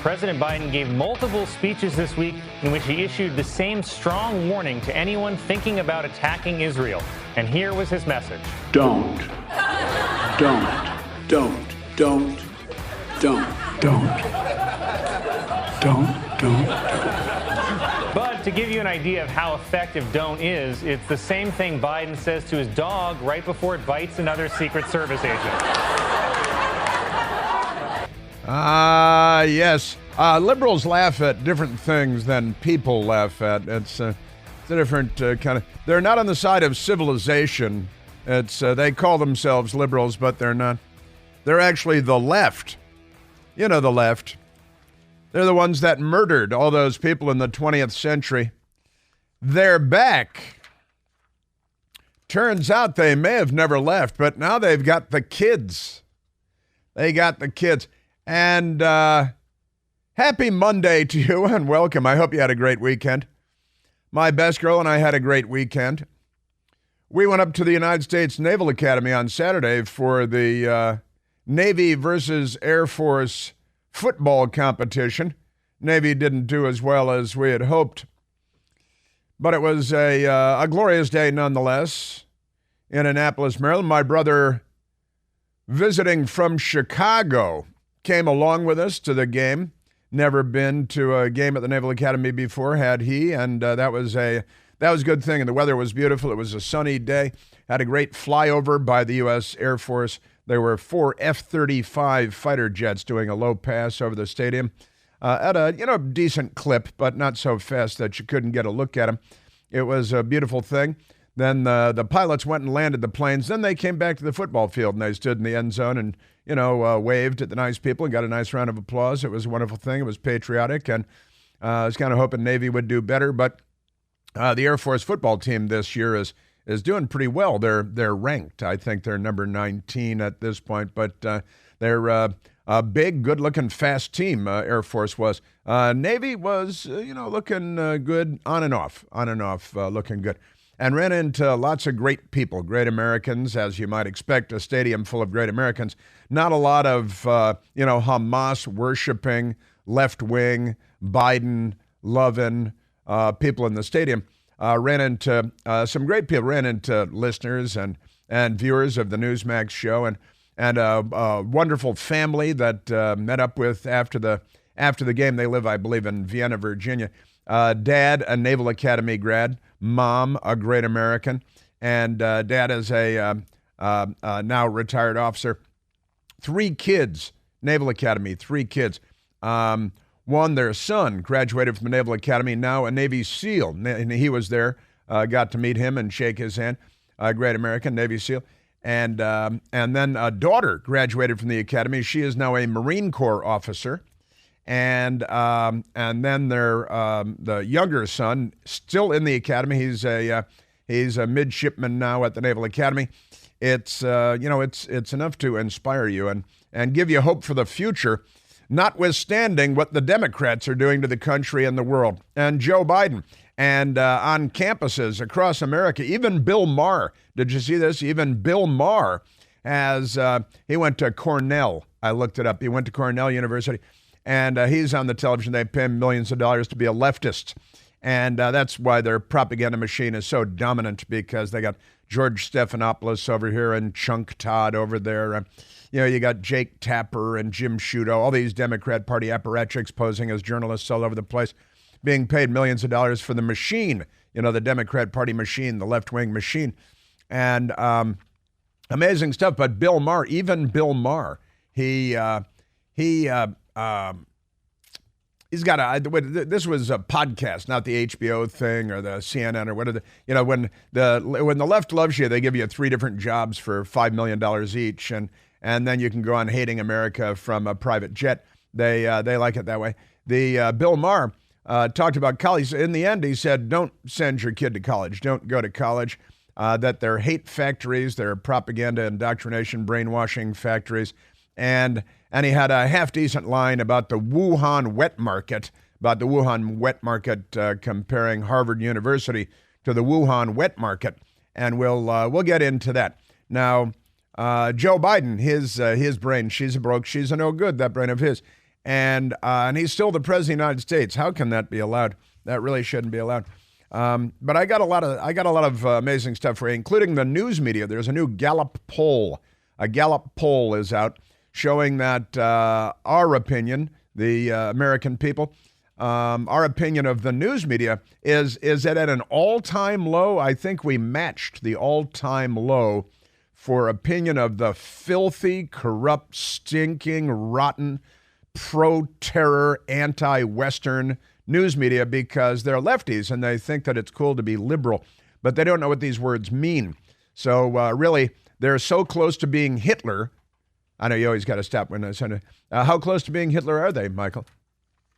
President Biden gave multiple speeches this week in which he issued the same strong warning to anyone thinking about attacking Israel. And here was his message. Don't. But to give you an idea of how effective don't is, it's the same thing Biden says to his dog right before it bites another Secret Service agent. Yes. Liberals laugh at different things than people laugh at. It's a different kind of... They're not on the side of civilization. They call themselves liberals, but they're not. They're actually the left. You know the left. They're the ones that murdered all those people in the 20th century. They're back. Turns out they may have never left, but now they've got the kids. They got the kids. And happy Monday to you and welcome. I hope you had a great weekend. My best girl and I had a great weekend. We went up to the United States Naval Academy on Saturday for the Navy versus Air Force football competition. Navy didn't do as well as we had hoped, but it was a glorious day nonetheless in Annapolis, Maryland. My brother, visiting from Chicago, came along with us to the game. Never been to a game at the Naval Academy before, had he, and that was a good thing. And the weather was beautiful. It was a sunny day. Had a great flyover by the U.S. Air Force. There were 4 F-35 fighter jets doing a low pass over the stadium at a decent clip, but not so fast that you couldn't get a look at them. It was a beautiful thing. Then the pilots went and landed the planes. Then they came back to the football field and they stood in the end zone and waved at the nice people and got a nice round of applause. It was a wonderful thing. It was patriotic, and I was kind of hoping Navy would do better, but the Air Force football team this year is doing pretty well. They're ranked. I think they're number 19 at this point, but they're a big, good-looking, fast team. Air Force was. Navy was, looking good on and off, looking good. And ran into lots of great people, great Americans, as you might expect, a stadium full of great Americans. Not a lot of, Hamas worshiping, left-wing, Biden loving people in the stadium. Ran into some great people, ran into listeners and viewers of the Newsmax show, and a wonderful family that met up with after the game. They live, I believe, in Vienna, Virginia. Dad, a Naval Academy grad. Mom, a great American. And Dad is a now retired officer. 3 kids, Naval Academy, 3 kids. One, their son, graduated from the Naval Academy, now a Navy SEAL. And he was there, got to meet him and shake his hand. A great American, Navy SEAL. And then a daughter graduated from the Academy. She is now a Marine Corps officer. And then the younger son, still in the Academy. He's a midshipman now at the Naval Academy. It's enough to inspire you and give you hope for the future, notwithstanding what the Democrats are doing to the country and the world, and Joe Biden. And on campuses across America, even Bill Maher, did you see this? Even Bill Maher he went to Cornell. I looked it up. He went to Cornell University, and he's on the television. They pay him millions of dollars to be a leftist. And that's why their propaganda machine is so dominant, because they got George Stephanopoulos over here and Chunk Todd over there. You got Jake Tapper and Jim Sciutto, all these Democrat Party apparatchiks posing as journalists all over the place, being paid millions of dollars for the machine, the Democrat Party machine, the left-wing machine. And amazing stuff. But Bill Maher, even Bill Maher, he's got this was a podcast, not the HBO thing or the CNN or whatever. When the left loves you, they give you 3 different jobs for $5 million each, and then you can go on hating America from a private jet. They like it that way. The Bill Maher talked about college. In the end, he said, don't send your kid to college. Don't go to college. That they're hate factories, they're propaganda, indoctrination, brainwashing factories. And he had a half-decent line about the Wuhan wet market, comparing Harvard University to the Wuhan wet market. And we'll get into that. Now, Joe Biden, his brain, she's a no good, that brain of his. and he's still the president of the United States. How can that be allowed? That really shouldn't be allowed. But I got a lot of amazing stuff for you, including the news media. There's a new Gallup poll. A Gallup poll is out showing that our opinion, the American people, our opinion of the news media is at an all-time low. I think we matched the all-time low for opinion of the filthy, corrupt, stinking, rotten, pro-terror, anti-Western news media, because they're lefties and they think that it's cool to be liberal, but they don't know what these words mean. So really, they're so close to being Hitler. I know you always got to stop when I send it. How close to being Hitler are they, Michael?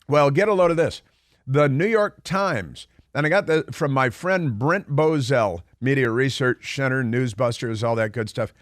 Well, get a load of this. The New York Times, and I got that from my friend Brent Bozell, Media Research Center, Newsbusters, all that good stuff.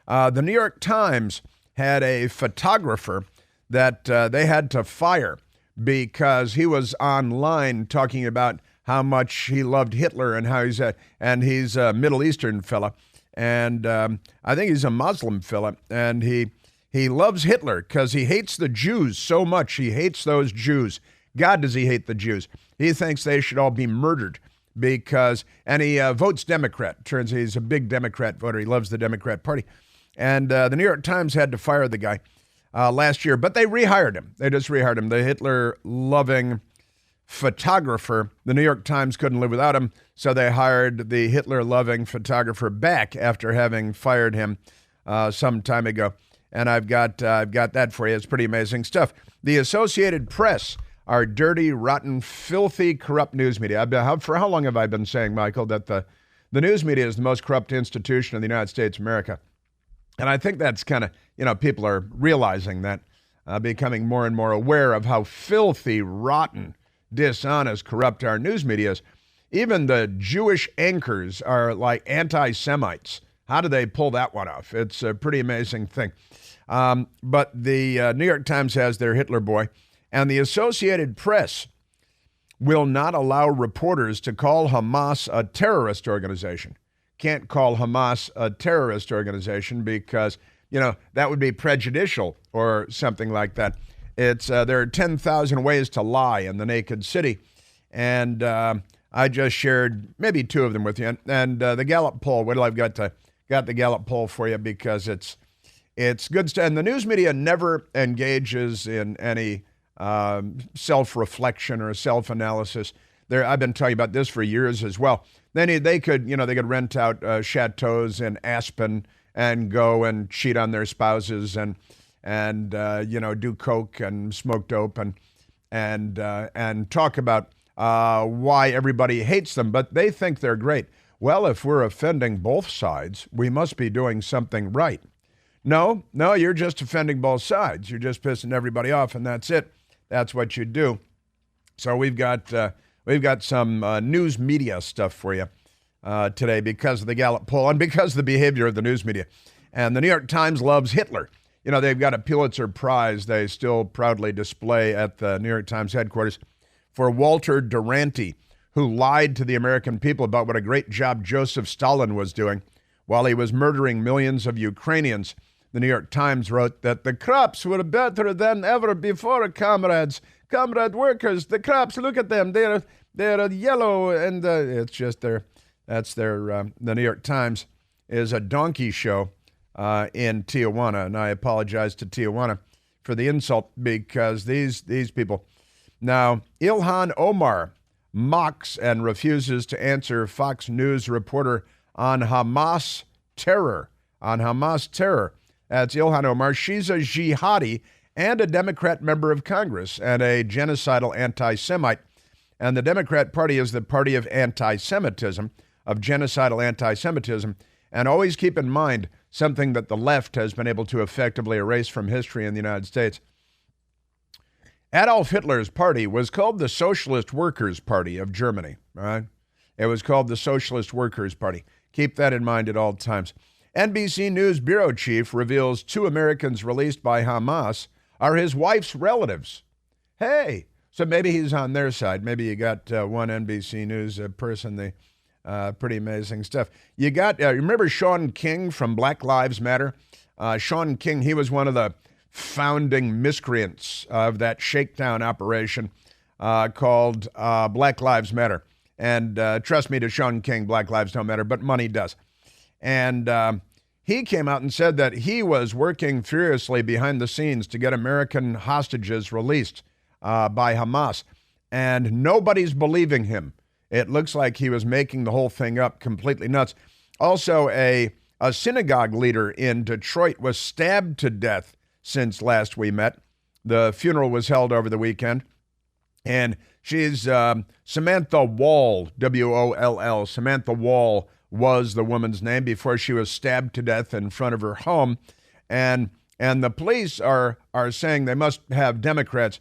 The New York Times had a photographer that they had to fire because he was online talking about how much he loved Hitler and how he's a Middle Eastern fella, and I think he's a Muslim fella, and he loves Hitler because he hates the Jews so much. He hates those Jews. God, does he hate the Jews? He thinks they should all be murdered and he votes Democrat. Turns out he's a big Democrat voter. He loves the Democrat Party. And the New York Times had to fire the guy last year, but they rehired him. They just rehired him. The Hitler-loving photographer, the New York Times couldn't live without him, so they hired the Hitler-loving photographer back after having fired him some time ago. And I've got that for you. It's pretty amazing stuff. The Associated Press, our dirty, rotten, filthy, corrupt news media. For how long have I been saying, Michael, that the news media is the most corrupt institution in the United States of America? And I think that's kind of, people are realizing that, becoming more and more aware of how filthy, rotten, dishonest, corrupt our news media is. Even the Jewish anchors are like anti-Semites. How do they pull that one off? It's a pretty amazing thing. But the New York Times has their Hitler boy, and the Associated Press will not allow reporters to call Hamas a terrorist organization. Can't call Hamas a terrorist organization because, that would be prejudicial or something like that. There are 10,000 ways to lie in the naked city, and I just shared maybe two of them with you. And the Gallup poll, I've got the Gallup poll for you because it's good stuff. And the news media never engages in any self-reflection or self-analysis. I've been talking about this for years as well. Then they could rent out chateaus in Aspen and go and cheat on their spouses and do coke and smoke dope and talk about why everybody hates them, but they think they're great. Well, if we're offending both sides, we must be doing something right. No, you're just offending both sides. You're just pissing everybody off, and that's it. That's what you do. So we've got some news media stuff for you today because of the Gallup poll and because of the behavior of the news media. And the New York Times loves Hitler. They've got a Pulitzer Prize they still proudly display at the New York Times headquarters for Walter Duranty, who lied to the American people about what a great job Joseph Stalin was doing while he was murdering millions of Ukrainians. The New York Times wrote that the crops were better than ever before, comrade workers. The crops, look at them, they're yellow, and it's just the New York Times is a donkey show in Tijuana, and I apologize to Tijuana for the insult because these people. Now, Ilhan Omar mocks and refuses to answer Fox News reporter on Hamas terror. That's Ilhan Omar. She's a jihadi and a Democrat member of Congress and a genocidal anti-Semite. And the Democrat Party is the party of anti-Semitism, of genocidal anti-Semitism. And always keep in mind something that the left has been able to effectively erase from history in the United States. Adolf Hitler's party was called the Socialist Workers' Party of Germany. All right? It was called the Socialist Workers' Party. Keep that in mind at all times. NBC News bureau chief reveals 2 Americans released by Hamas are his wife's relatives. Hey, so maybe he's on their side. Maybe you got one NBC News person. Pretty amazing stuff. You got, remember Shaun King from Black Lives Matter? Shaun King, he was one of the founding miscreants of that shakedown operation called Black Lives Matter. And trust me, to Sean King, Black Lives don't matter, but money does. And he came out and said that he was working furiously behind the scenes to get American hostages released by Hamas. And nobody's believing him. It looks like he was making the whole thing up completely nuts. Also, a synagogue leader in Detroit was stabbed to death since last we met. The funeral was held over the weekend. And she's Samantha Wall, W-O-L-L. Samantha Wall was the woman's name before she was stabbed to death in front of her home. And the police are saying they must have Democrats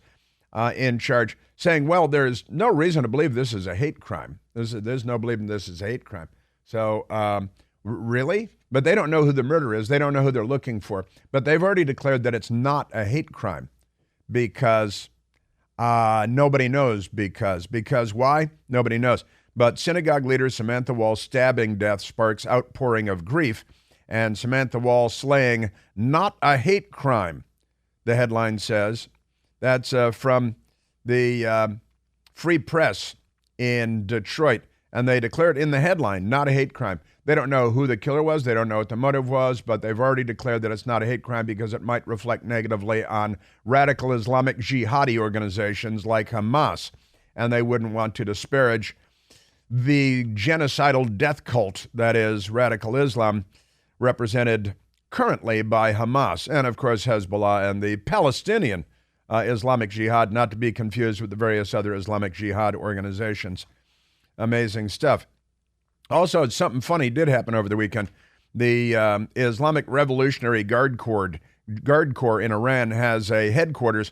in charge, saying, well, there's no reason to believe this is a hate crime. There's no believing this is a hate crime. So, really? But they don't know who the murderer is. They don't know who they're looking for. But they've already declared that it's not a hate crime because nobody knows because. Because why? Nobody knows. But synagogue leader Samantha Wall's stabbing death sparks outpouring of grief, and Samantha Wall slaying not a hate crime, the headline says. That's from the Free Press in Detroit, and they declared in the headline, not a hate crime. They don't know who the killer was. They don't know what the motive was, but they've already declared that it's not a hate crime because it might reflect negatively on radical Islamic jihadi organizations like Hamas, and they wouldn't want to disparage the genocidal death cult that is radical Islam, represented currently by Hamas, and of course Hezbollah and the Palestinian Islamic Jihad, not to be confused with the various other Islamic Jihad organizations. Amazing stuff. Also, something funny did happen over the weekend. The Islamic Revolutionary Guard Corps in Iran has a headquarters.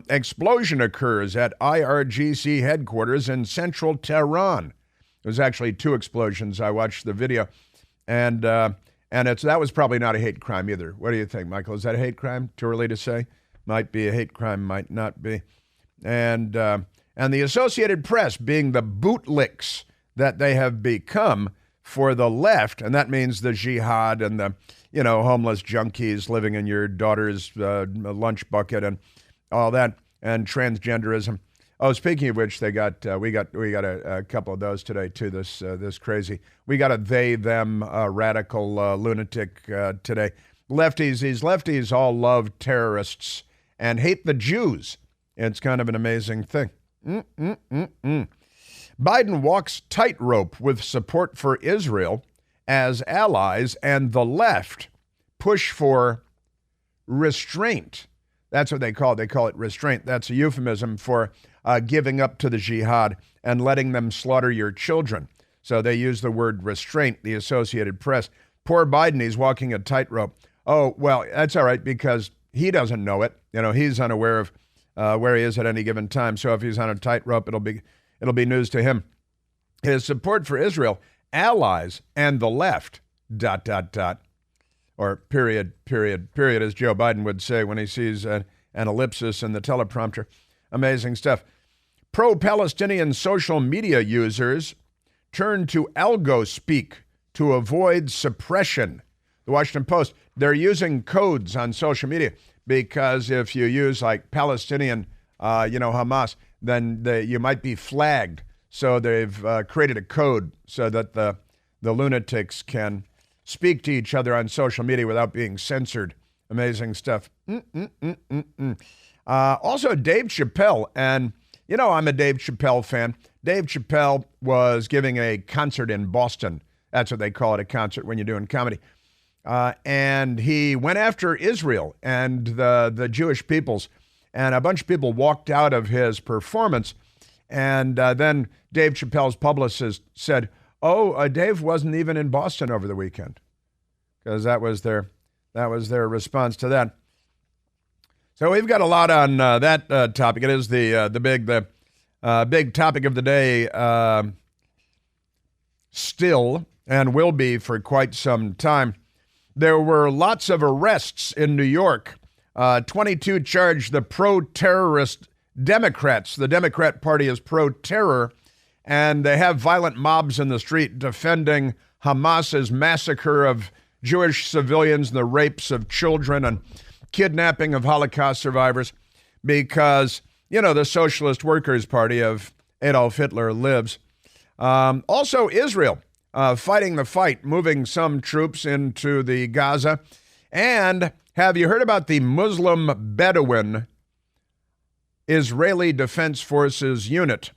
Explosion occurs at IRGC headquarters in central Tehran. There was actually 2 explosions. I watched the video, and that was probably not a hate crime either. What do you think, Michael? Is that a hate crime? Too early to say. Might be a hate crime, might not be. And the Associated Press, being the bootlicks that they have become for the left, and that means the jihad and the homeless junkies living in your daughter's lunch bucket and all that, and transgenderism. Oh, speaking of which, we got a couple of those today too. This crazy. We got a they/them radical lunatic today. These lefties all love terrorists and hate the Jews. It's kind of an amazing thing. Biden walks tightrope with support for Israel as allies and the left push for restraint. That's what they call it. They call it restraint. That's a euphemism for giving up to the jihad and letting them slaughter your children. So they use the word restraint, the Associated Press. Poor Biden, he's walking a tightrope. Oh, well, that's all right because he doesn't know it. He's unaware of where he is at any given time. So if he's on a tightrope, it'll be news to him. His support for Israel, allies, and the left, ... or period, as Joe Biden would say when he sees an ellipsis in the teleprompter. Amazing stuff. Pro-Palestinian social media users turn to algo speak to avoid suppression. The Washington Post, they're using codes on social media because if you use like Palestinian, Hamas, then you might be flagged. So they've created a code so that the lunatics can speak to each other on social media without being censored. Amazing stuff. Also, Dave Chappelle, and I'm a Dave Chappelle fan. Dave Chappelle was giving a concert in Boston. That's what they call it, a concert when you're doing comedy. And he went after Israel and the Jewish peoples, and a bunch of people walked out of his performance. And then Dave Chappelle's publicist said, Dave wasn't even in Boston over the weekend, because that was their response to that. So we've got a lot on that topic. It is the big topic of the day still, and will be for quite some time. There were lots of arrests in New York. 22 charged the pro-terrorist Democrats. The Democrat Party is pro-terror, and they have violent mobs in the street defending Hamas's massacre of Jewish civilians and the rapes of children. kidnapping of Holocaust survivors because, the Socialist Workers' Party of Adolf Hitler lives. Also, Israel fighting the fight, moving some troops into the Gaza. And have you heard about the Muslim Bedouin Israeli Defense Forces unit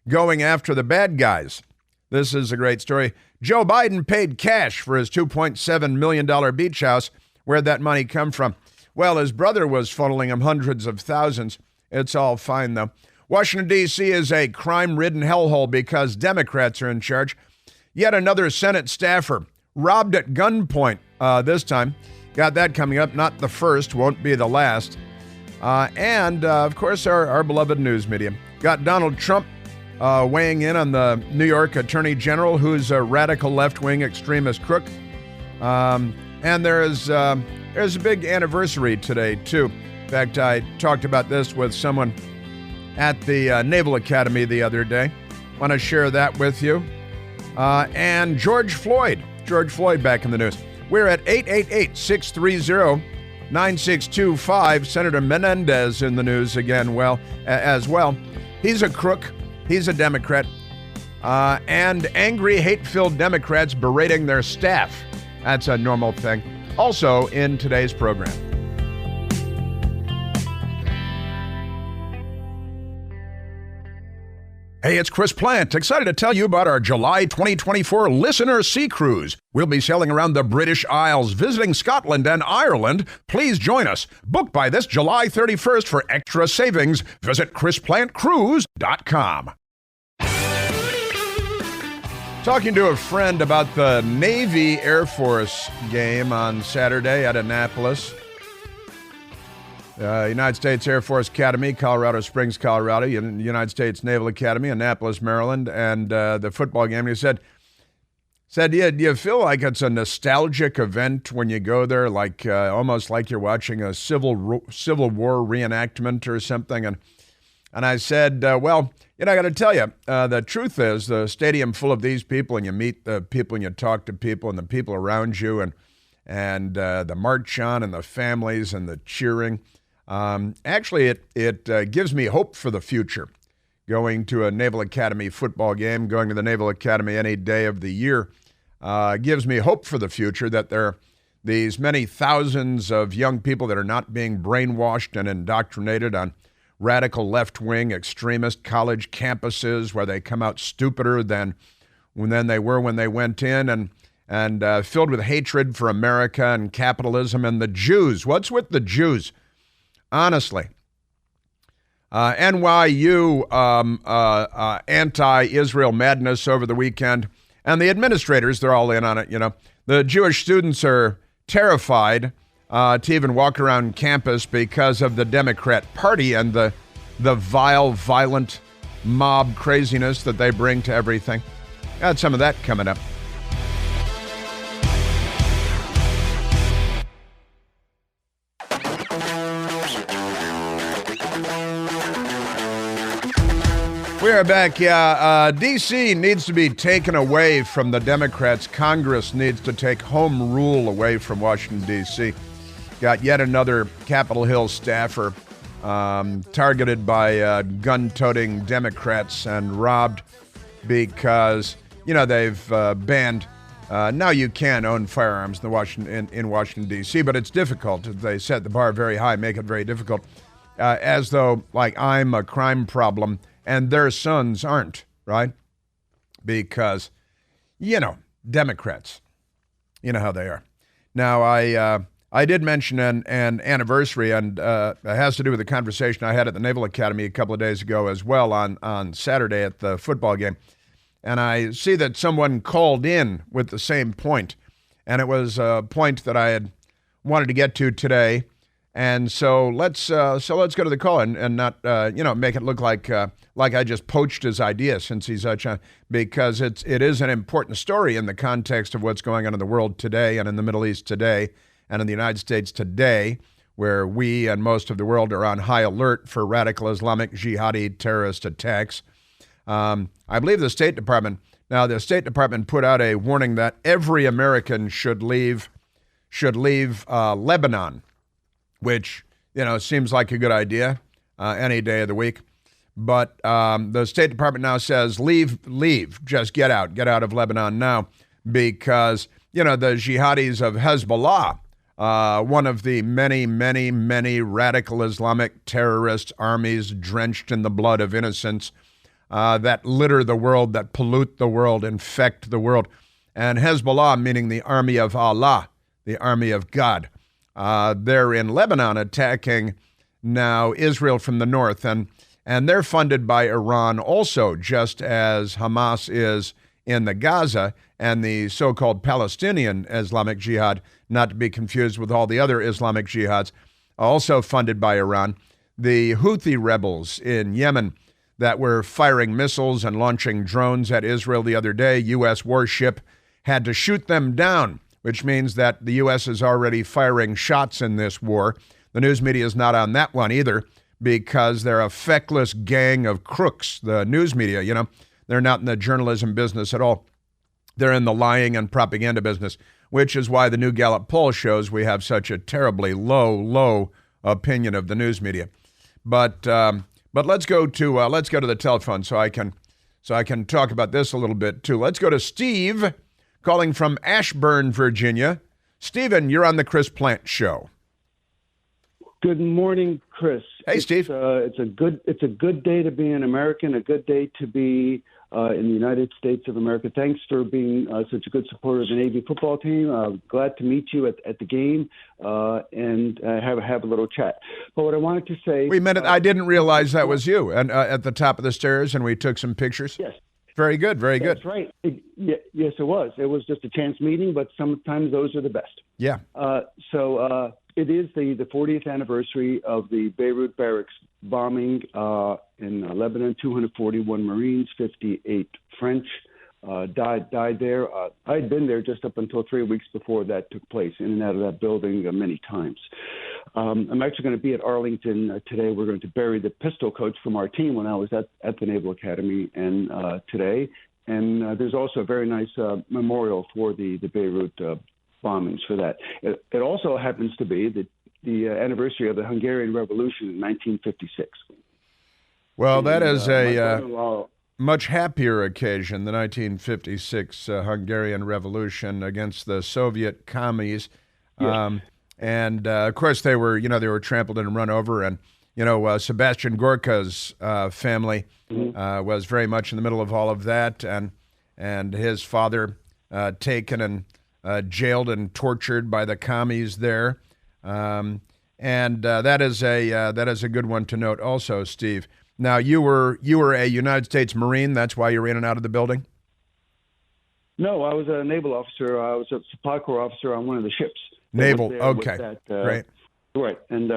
going after the bad guys? This is a great story. Joe Biden paid cash for his $2.7 million beach house. Where'd that money come from? Well, his brother was funneling him hundreds of thousands. It's all fine, though. Washington, D.C. is a crime-ridden hellhole because Democrats are in charge. Yet another Senate staffer robbed at gunpoint this time. Got that coming up. Not the first, won't be the last. And, of course, our beloved news media. Got Donald Trump weighing in on the New York Attorney General, who's a radical left-wing extremist crook. And there's a big anniversary today, too. In fact, I talked about this with someone at the Naval Academy the other day. Want to share that with you. And George Floyd back in the news. We're at 888-630-9625. Senator Menendez in the news again, as well. He's a crook. He's a Democrat. And angry, hate-filled Democrats berating their staff. That's a normal thing. Also in today's program. Hey, it's Chris Plant. Excited to tell you about our July 2024 Listener Sea Cruise. We'll be sailing around the British Isles, visiting Scotland and Ireland. Please join us. Book by this July 31st for extra savings. Visit ChrisPlantCruise.com. Talking to a friend about the Navy Air Force game on Saturday at Annapolis. United States Air Force Academy, Colorado Springs, Colorado, United States Naval Academy, Annapolis, Maryland, and the football game. He said, yeah, do you feel like it's a nostalgic event when you go there, like almost like you're watching a Civil War reenactment or something? And I said, well, I got to tell you, the truth is the stadium full of these people, and you meet the people and you talk to people and the people around you, and the march on and the families and the cheering. Actually, it gives me hope for the future. Going to a Naval Academy football game, going to the Naval Academy any day of the year, gives me hope for the future that there are these many thousands of young people that are not being brainwashed and indoctrinated on radical left-wing extremist college campuses where they come out stupider than they were when they went in, and filled with hatred for America and capitalism and the Jews. What's with the Jews? Honestly. NYU anti-Israel madness over the weekend. And the administrators, they're all in on it, The Jewish students are terrified to even walk around campus because of the Democrat Party and the vile, violent mob craziness that they bring to everything. Got some of that coming up. We are back. D.C. needs to be taken away from the Democrats. Congress needs to take home rule away from Washington, D.C. Got yet another Capitol Hill staffer targeted by gun-toting Democrats and robbed because, they've banned. Now you can own firearms in Washington, D.C., but it's difficult. They set the bar very high, make it very difficult, as though, like, I'm a crime problem and their sons aren't, right? Because, Democrats, you know how they are. Now, I did mention an anniversary, and it has to do with the conversation I had at the Naval Academy a couple of days ago as well on Saturday at the football game. And I see that someone called in with the same point, and it was a point that I had wanted to get to today. And so let's go to the call and not make it look like I just poached his idea, since he's such a, because it is an important story in the context of what's going on in the world today and in the Middle East today and in the United States today, where we and most of the world are on high alert for radical Islamic jihadi terrorist attacks. I believe the State Department put out a warning that every American should leave Lebanon which, seems like a good idea any day of the week. But the State Department now says, leave, just get out of Lebanon now, because, the jihadis of Hezbollah, one of the many, many, many radical Islamic terrorist armies drenched in the blood of innocents that litter the world, that pollute the world, infect the world. And Hezbollah, meaning the army of Allah, the army of God. They're in Lebanon attacking now Israel from the north, and they're funded by Iran also, just as Hamas is in the Gaza and the so-called Palestinian Islamic Jihad, not to be confused with all the other Islamic jihads, also funded by Iran. The Houthi rebels in Yemen that were firing missiles and launching drones at Israel the other day, U.S. warship had to shoot them down, which means that the U.S. is already firing shots in this war. The news media is not on that one either, because they're a feckless gang of crooks, the news media, They're not in the journalism business at all. They're in the lying and propaganda business, which is why the new Gallup poll shows we have such a terribly low opinion of the news media. But let's go to the telephone so I can talk about this a little bit too. Let's go to Steve, calling from Ashburn, Virginia. Stephen, you're on the Chris Plant Show. Good morning, Chris. Hey, Steve. It's a good day to be an American, a good day to be in the United States of America. Thanks for being such a good supporter of the Navy football team. Glad to meet you at the game and have a little chat. But what I wanted to say... Wait a minute. I didn't realize that was you and at the top of the stairs, and we took some pictures. Yes. Very good. Very good. That's right. Yes, it was. It was just a chance meeting, but sometimes those are the best. Yeah. So it is the 40th anniversary of the Beirut barracks bombing in Lebanon. 241 Marines, 58 French died there. I had been there just up until 3 weeks before that took place, in and out of that building many times. I'm actually going to be at Arlington today. We're going to bury the pistol coach from our team when I was at the Naval Academy and today. And there's also a very nice memorial for the Beirut bombings for that. It also happens to be the anniversary of the Hungarian Revolution in 1956. Well, that is a much happier occasion, the 1956 Hungarian Revolution against the Soviet commies. Yes. And of course, they were trampled and run over. And Sebastian Gorka's family was very much in the middle of all of that, and his father taken and jailed and tortured by the commies there. And that is a good one to note also, Steve. Now, you were a United States Marine. That's why you're in and out of the building? No, I was a naval officer. I was a supply corps officer on one of the ships. Naval, okay, great. Right, and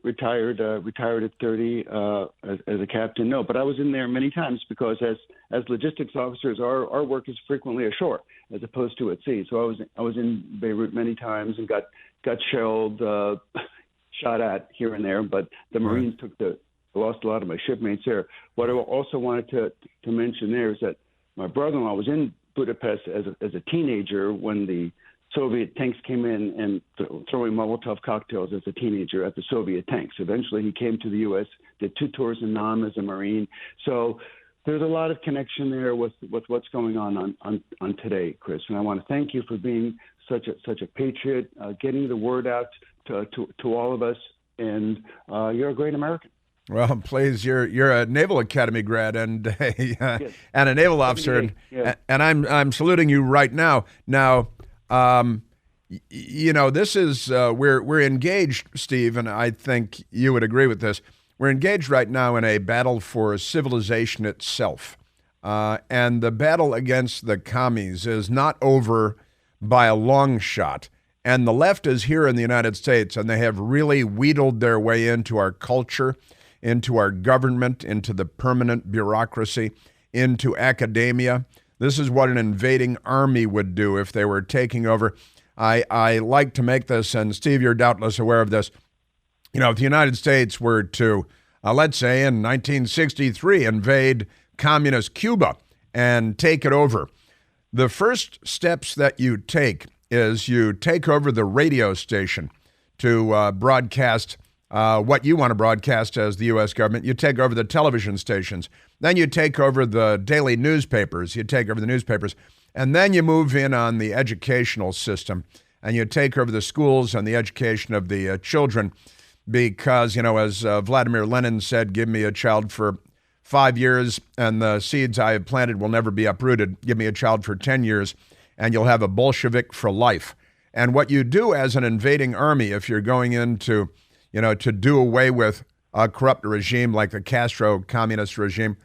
retired at 30 as a captain. No, but I was in there many times because as logistics officers, our work is frequently ashore as opposed to at sea. So I was in Beirut many times and got shelled, shot at here and there. But the Marines lost a lot of my shipmates there. What I also wanted to mention there is that my brother-in-law was in Budapest as a teenager when the Soviet tanks came in and throwing Molotov cocktails as a teenager at the Soviet tanks. Eventually, he came to the U.S., did 2 tours in Nam as a Marine. So there's a lot of connection there with what's going on today, Chris. And I want to thank you for being such a patriot, getting the word out to all of us. And you're a great American. Well, please, you're a Naval Academy grad and Yes. and a naval officer, and I'm saluting you right now. Now. This is we're engaged, Steve, and I think you would agree with this. We're engaged right now in a battle for civilization itself, and the battle against the commies is not over by a long shot. And the left is here in the United States, and they have really wheedled their way into our culture, into our government, into the permanent bureaucracy, into academia. This is what an invading army would do if they were taking over. I like to make this, and Steve, you're doubtless aware of this. If the United States were to, let's say in 1963, invade communist Cuba and take it over, the first steps that you take is you take over the radio station to broadcast what you want to broadcast as the U.S. government. You take over the television stations. Then you take over the daily newspapers. You take over the newspapers. And then you move in on the educational system. And you take over the schools and the education of the children. Because, as Vladimir Lenin said, give me a child for 5 years and the seeds I have planted will never be uprooted. Give me a child for 10 years and you'll have a Bolshevik for life. And what you do as an invading army, if you're going into, to do away with a corrupt regime like the Castro communist regime,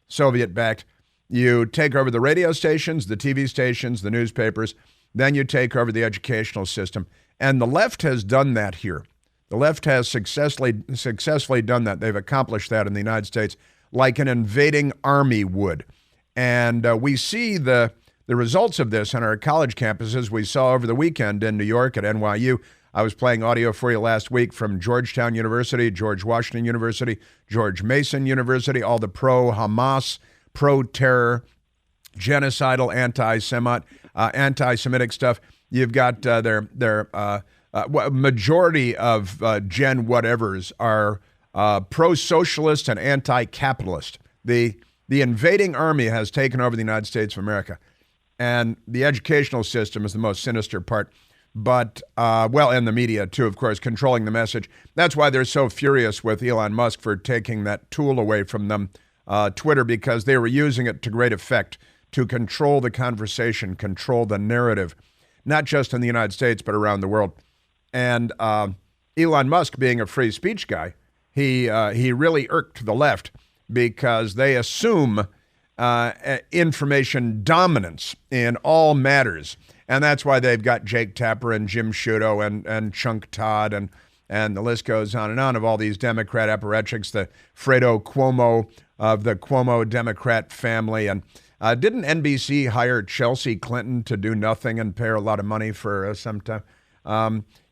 Soviet-backed, you take over the radio stations, the TV stations, the newspapers, then you take over the educational system. And the left has done that here. The left has successfully done that. They've accomplished that in the United States like an invading army would. And we see the results of this on our college campuses. We saw over the weekend in New York at NYU. I was playing audio for you last week from Georgetown University, George Washington University, George Mason University, all the pro-Hamas, pro-terror, genocidal, anti-Semitic stuff. You've got their majority of Gen whatevers are pro-socialist and anti-capitalist. The invading army has taken over the United States of America, and the educational system is the most sinister part. But, and the media too, of course, controlling the message. That's why they're so furious with Elon Musk for taking that tool away from them, Twitter, because they were using it to great effect to control the conversation, control the narrative, not just in the United States, but around the world. And Elon Musk, being a free speech guy, he really irked the left because they assume information dominance in all matters. And that's why they've got Jake Tapper and Jim Sciutto and Chunk Todd and the list goes on and on of all these Democrat apparatchiks, the Fredo Cuomo of the Cuomo Democrat family. And didn't NBC hire Chelsea Clinton to do nothing and pay her a lot of money for some time?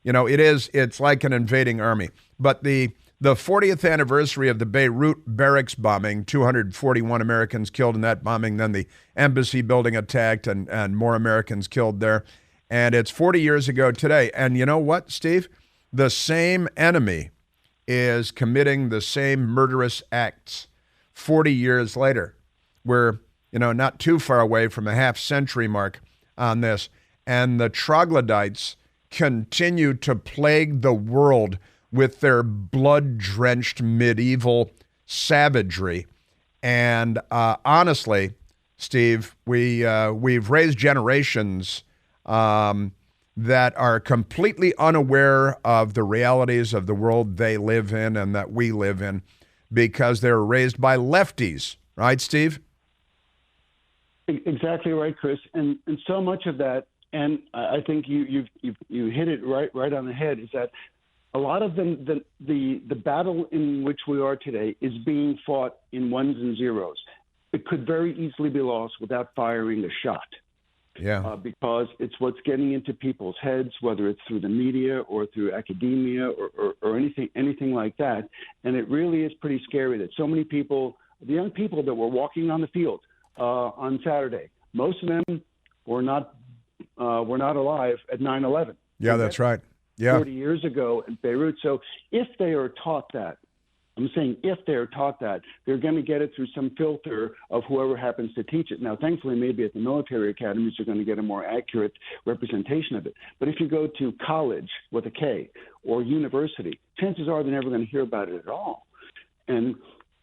It's like an invading army. But the 40th anniversary of the Beirut barracks bombing, 241 Americans killed in that bombing, then the embassy building attacked and more Americans killed there. And it's 40 years ago today. And you know what, Steve? The same enemy is committing the same murderous acts 40 years later. We're, not too far away from a half-century mark on this. And the troglodytes continue to plague the world with their blood-drenched medieval savagery. And honestly, Steve, we've raised generations that are completely unaware of the realities of the world they live in and that we live in because they're raised by lefties. Right, Steve? Exactly right, Chris. And so much of that, and I think you hit it right on the head, is that a lot of them, the battle in which we are today is being fought in ones and zeros. It could very easily be lost without firing a shot. Yeah. Because it's what's getting into people's heads, whether it's through the media or through academia or anything like that. And it really is pretty scary that so many people, the young people that were walking on the field on Saturday, most of them were not alive at 9/11. Yeah, that's right. Yeah. 40 years ago in Beirut. So if they are taught that, I'm saying if they're taught that, they're going to get it through some filter of whoever happens to teach it. Now, thankfully, maybe at the military academies, you're going to get a more accurate representation of it. But if you go to college with a K or university, chances are they're never going to hear about it at all. And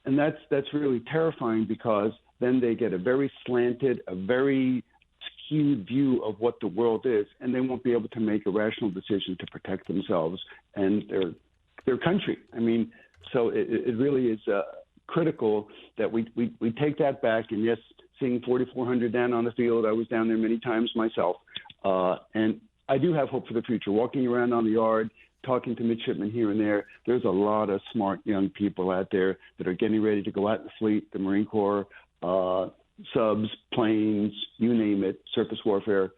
that's really terrifying because then they get a very slanted, a very skewed view of what the world is, and they won't be able to make a rational decision to protect themselves and their country. I mean, so it really is critical that we take that back. And yes, seeing 4,400 down on the field, I was down there many times myself, and I do have hope for the future. Walking around on the yard, talking to midshipmen here and there, there's a lot of smart young people out there that are getting ready to go out in the fleet, the Marine Corps, subs, planes, you name it, surface warfare.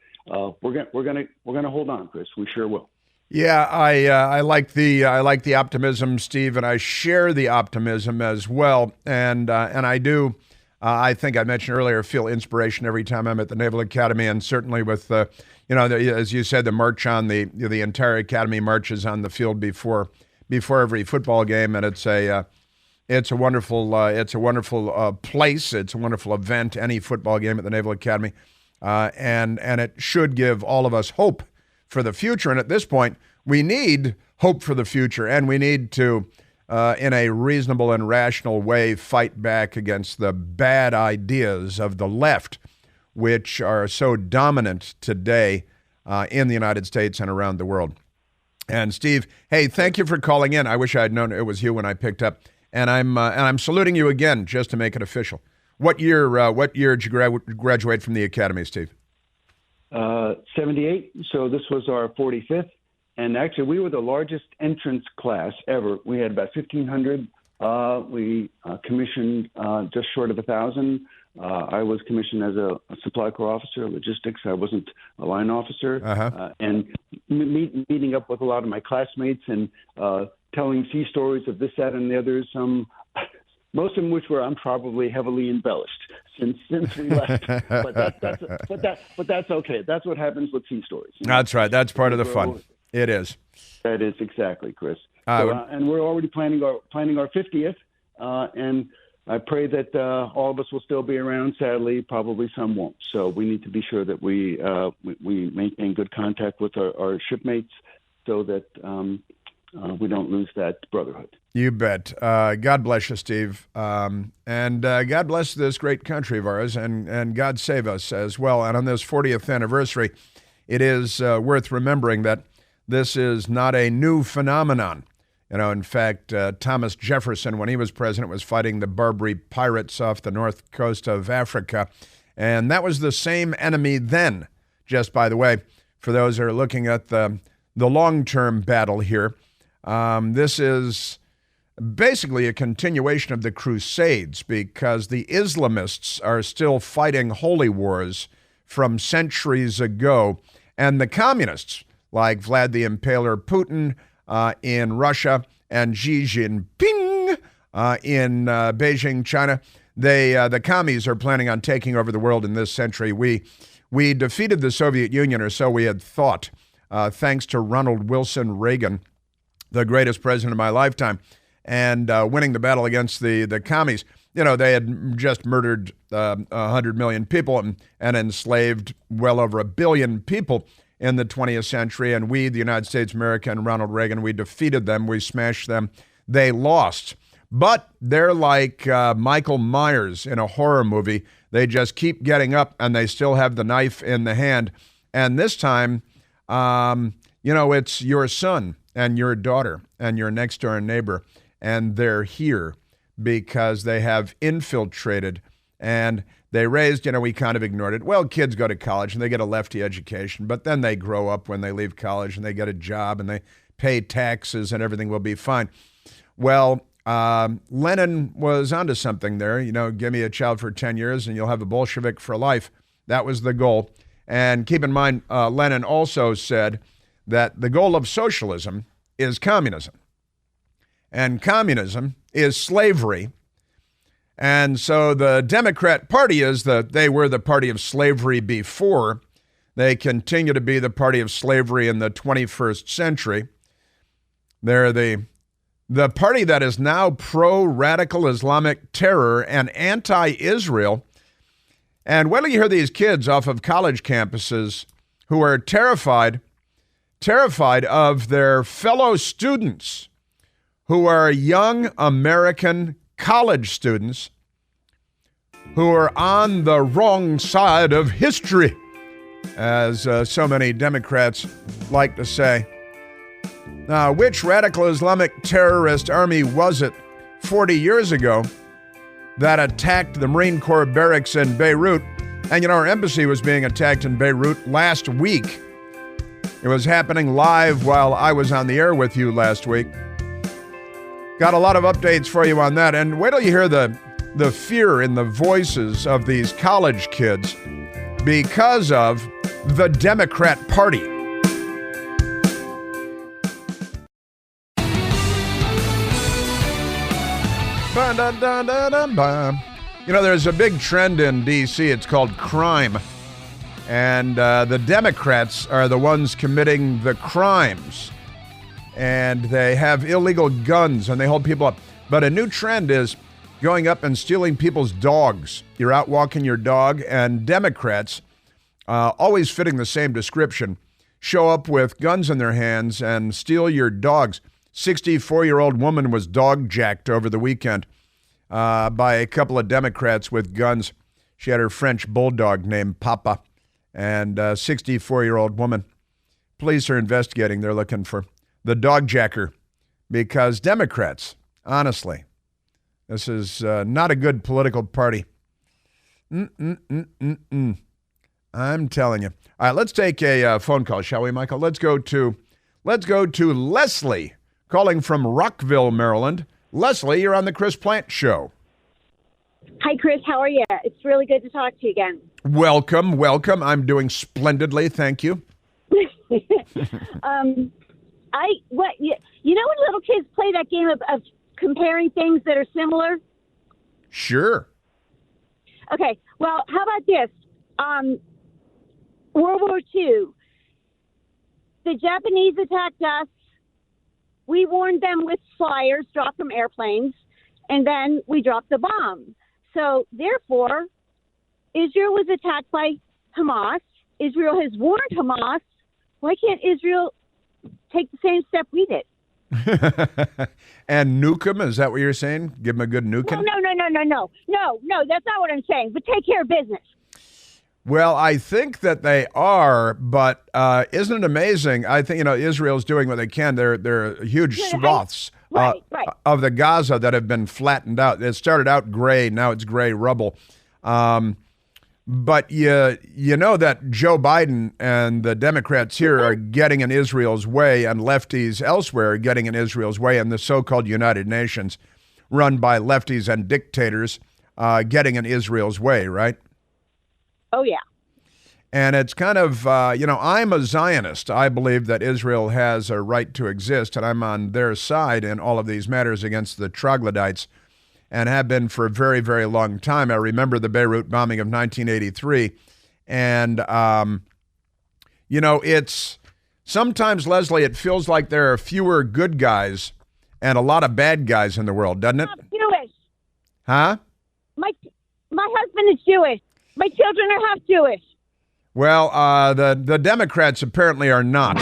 We're gonna hold on, Chris. We sure will. Yeah, I like the optimism, Steve, and I share the optimism as well. And I do I think I mentioned earlier, feel inspiration every time I'm at the Naval Academy, and certainly with, as you said, the march on the entire academy marches on the field before every football game, and it's a wonderful place. It's a wonderful event. Any football game at the Naval Academy, and it should give all of us hope for the future. And at this point, we need hope for the future, and we need to, in a reasonable and rational way, fight back against the bad ideas of the left, which are so dominant today in the United States and around the world. And Steve, hey, thank you for calling in. I wish I had known it was you when I picked up. And I'm saluting you again just to make it official. What year did you graduate from the academy, Steve? 78. So this was our 45th. And actually, we were the largest entrance class ever. We had about 1,500. We commissioned just short of 1,000. I was commissioned as a supply corps officer, logistics. I wasn't a line officer. And meeting up with a lot of my classmates and telling sea stories of this, that, and the other. Most of them which were I'm probably heavily embellished since we left. but that's okay. That's what happens with sea stories. That's right. That's part of the fun. It is. That is exactly, Chris. And we're already planning our 50th, and I pray that all of us will still be around. Sadly, probably some won't. So we need to be sure that we maintain good contact with our shipmates so that we don't lose that brotherhood. You bet. God bless you, Steve. And God bless this great country of ours, and God save us as well. And on this 40th anniversary, it is worth remembering that this is not a new phenomenon. In fact, Thomas Jefferson, when he was president, was fighting the Barbary pirates off the north coast of Africa. And that was the same enemy then. Just by the way, for those that are looking at the long-term battle here, this is basically a continuation of the Crusades because the Islamists are still fighting holy wars from centuries ago. And the communists, like Vlad the Impaler Putin in Russia and Xi Jinping in Beijing, China, the commies are planning on taking over the world in this century. We defeated the Soviet Union, or so we had thought, thanks to Ronald Wilson Reagan, the greatest president of my lifetime, and winning the battle against the commies. They had just murdered 100 million people and enslaved well over 1 billion people in the 20th century, and we, the United States, America, and Ronald Reagan, we defeated them, we smashed them. They lost. But they're like Michael Myers in a horror movie. They just keep getting up, and they still have the knife in the hand. And this time, it's your son and your daughter and your next-door neighbor, and they're here because they have infiltrated, and they raised, we kind of ignored it. Well, kids go to college and they get a lefty education, but then they grow up when they leave college and they get a job and they pay taxes and everything will be fine. Well, Lenin was onto something there. Give me a child for 10 years and you'll have a Bolshevik for life. That was the goal. And keep in mind, Lenin also said that the goal of socialism is communism. And communism is slavery. And so the Democrat Party they were the party of slavery before. They continue to be the party of slavery in the 21st century. They're the party that is now pro-radical Islamic terror and anti-Israel. And wait till you hear these kids off of college campuses who are terrified of their fellow students who are young American college students who are on the wrong side of history, as so many Democrats like to say. Now, which radical Islamic terrorist army was it 40 years ago that attacked the Marine Corps barracks in Beirut? And our embassy was being attacked in Beirut last week. It was happening live while I was on the air with you last week. Got a lot of updates for you on that. And wait till you hear the fear in the voices of these college kids because of the Democrat Party. You know, there's a big trend in D.C. It's called crime. And the Democrats are the ones committing the crimes. And they have illegal guns and they hold people up. But a new trend is going up and stealing people's dogs. You're out walking your dog, and Democrats, always fitting the same description, show up with guns in their hands and steal your dogs. 64-year-old woman was dog-jacked over the weekend by a couple of Democrats with guns. She had her French bulldog named Papa. And a 64-year-old woman. Police are investigating. They're looking for the dog jacker because Democrats, honestly, this is not a good political party. I'm telling you. All right, let's take a phone call, shall we, Michael? Let's go to Leslie, calling from Rockville, Maryland. Leslie, you're on the Chris Plant Show. Hi, Chris. How are you? It's really good to talk to you again. Welcome. I'm doing splendidly. Thank you. You know when little kids play that game of comparing things that are similar? Sure. Okay. Well, how about this? World War II. The Japanese attacked us. We warned them with flyers dropped from airplanes, and then we dropped the bomb. So, therefore, Israel was attacked by Hamas. Israel has warned Hamas. Why can't Israel take the same step we did? And nuke them? Is that what you're saying? Give them a good nuking? No, that's not what I'm saying. But take care of business. Well, I think that they are, but isn't it amazing? I think, Israel's doing what they can. There are huge swaths right. of the Gaza that have been flattened out. It started out gray, now it's gray rubble. But you know that Joe Biden and the Democrats here are getting in Israel's way, and lefties elsewhere are getting in Israel's way, and the so-called United Nations, run by lefties and dictators, getting in Israel's way, right? Oh, yeah. And it's kind of, I'm a Zionist. I believe that Israel has a right to exist, and I'm on their side in all of these matters against the troglodytes, and have been for a very, very long time. I remember the Beirut bombing of 1983. And, it's sometimes, Leslie, it feels like there are fewer good guys and a lot of bad guys in the world, doesn't it? I'm Jewish. Huh? My husband is Jewish. My children are half Jewish. Well, the Democrats apparently are not.